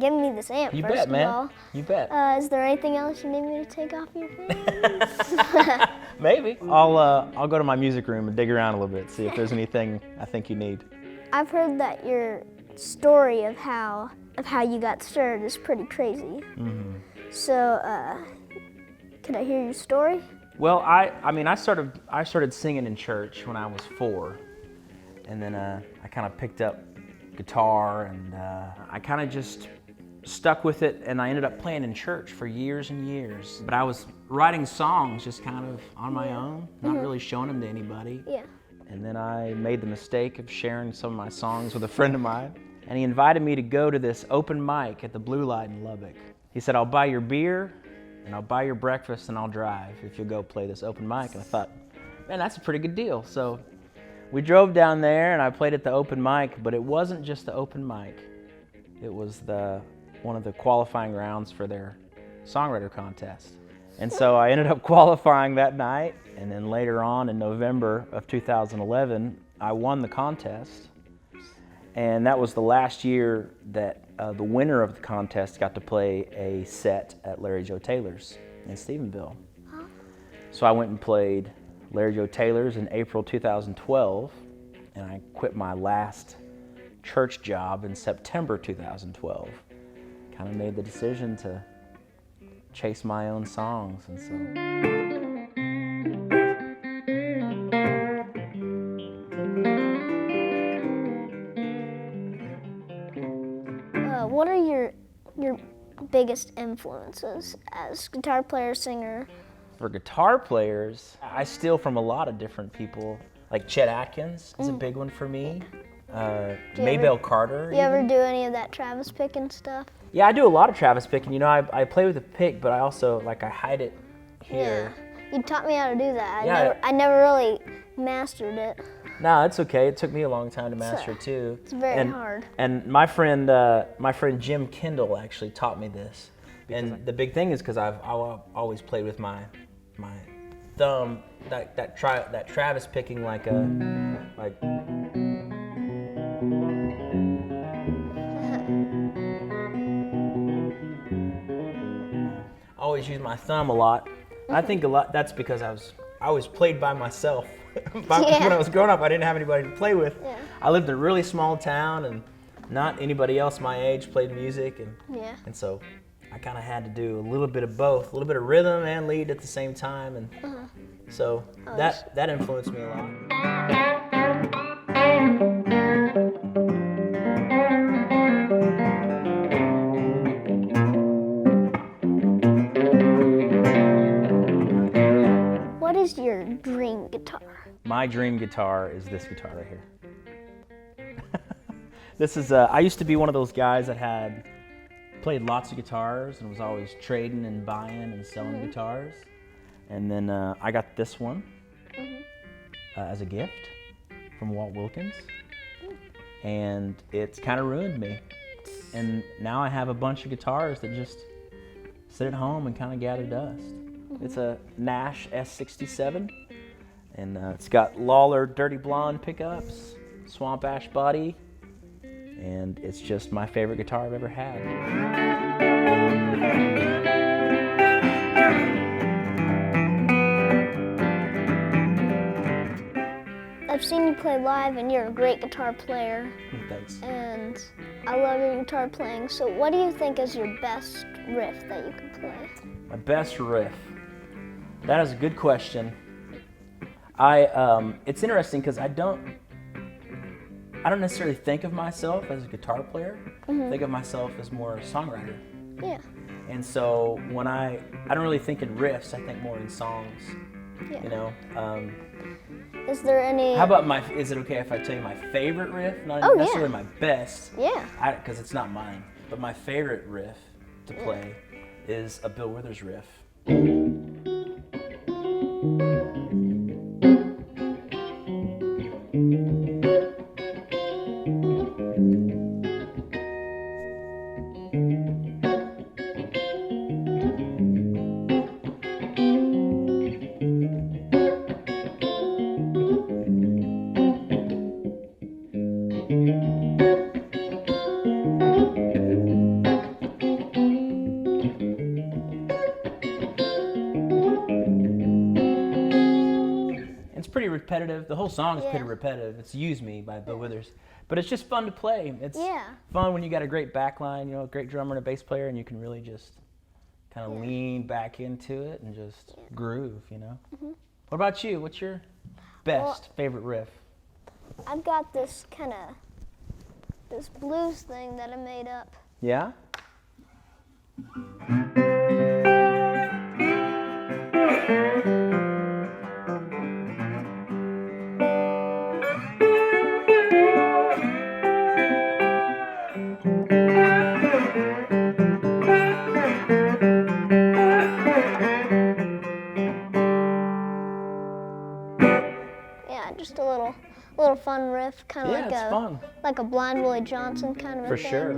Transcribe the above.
giving me this amp, You first bet, of man. all. You bet. Is there anything else you need me to take off your hands? Maybe. I'll go to my music room and dig around a little bit, see if there's anything I think you need. I've heard that your story of how you got started is pretty crazy. Mm-hmm. So, can I hear your story? Well, I started singing in church when I was 4, and then I kind of picked up guitar, and I kind of just stuck with it, and I ended up playing in church for years and years. But I was writing songs just kind of on my own, not really showing them to anybody. Yeah. And then I made the mistake of sharing some of my songs with a friend of mine, and he invited me to go to this open mic at the Blue Light in Lubbock. He said, "I'll buy your beer, and I'll buy your breakfast, and I'll drive if you'll go play this open mic." And I thought, man, that's a pretty good deal. So we drove down there, and I played at the open mic, but it wasn't just the open mic. It was one of the qualifying rounds for their songwriter contest. And so I ended up qualifying that night, and then later on in November of 2011, I won the contest. And that was the last year that the winner of the contest got to play a set at Larry Joe Taylor's in Stephenville. So I went and played Larry Joe Taylor's in April 2012, and I quit my last church job in September 2012. Kind of made the decision to chase my own songs, and so. What are your biggest influences as guitar player, singer? For guitar players, I steal from a lot of different people. Like Chet Atkins is a big one for me. Maybelle Carter. You ever do any of that Travis picking stuff? Yeah, I do a lot of Travis picking. You know, I play with a pick, but I also, I hide it here. Yeah, you taught me how to do that. Yeah. I never really mastered it. No, it's okay. It took me a long time to master it too. It's very hard. And my friend Jim Kendall actually taught me this. And the big thing is because I've always played with my thumb, that Travis picking like. I always use my thumb a lot. I think a lot that's because I always played by myself. When I was growing up, I didn't have anybody to play with. Yeah. I lived in a really small town, and not anybody else my age played music, and so I kind of had to do a little bit of both, a little bit of rhythm and lead at the same time, and so that influenced me a lot. What is your dream guitar? My dream guitar is this guitar right here. This is, I used to be one of those guys that had played lots of guitars and was always trading and buying and selling guitars. And then I got this one as a gift from Walt Wilkins. And it's kind of ruined me. And now I have a bunch of guitars that just sit at home and kind of gather dust. It's a Nash S67, and it's got Lawler Dirty Blonde pickups, Swamp Ash body, and it's just my favorite guitar I've ever had. I've seen you play live, and you're a great guitar player. Thanks. And I love your guitar playing. So what do you think is your best riff that you can play? My best riff? That is a good question. It's interesting because I don't necessarily think of myself as a guitar player. I think of myself as more a songwriter. Yeah. And so when I don't really think in riffs, I think more in songs. Yeah. You know. Is there any? How about is it okay if I tell you my favorite riff? Not necessarily my best. Yeah. Because it's not mine. But my favorite riff to play is a Bill Withers riff. repetitive. The whole song is Yeah. pretty repetitive. It's "Use Me" by Bill Withers, but it's just fun to play. It's Yeah. fun when you got a great backline, a great drummer and a bass player, and you can really just kind of Yeah. lean back into it and just Yeah. groove. Mhm. What about you? What's your best favorite riff? I've got this blues thing that I made up. Yeah. Yeah, just a little fun riff, kind of Yeah, it's fun. like a Blind Willie Johnson kind of a For thing. sure.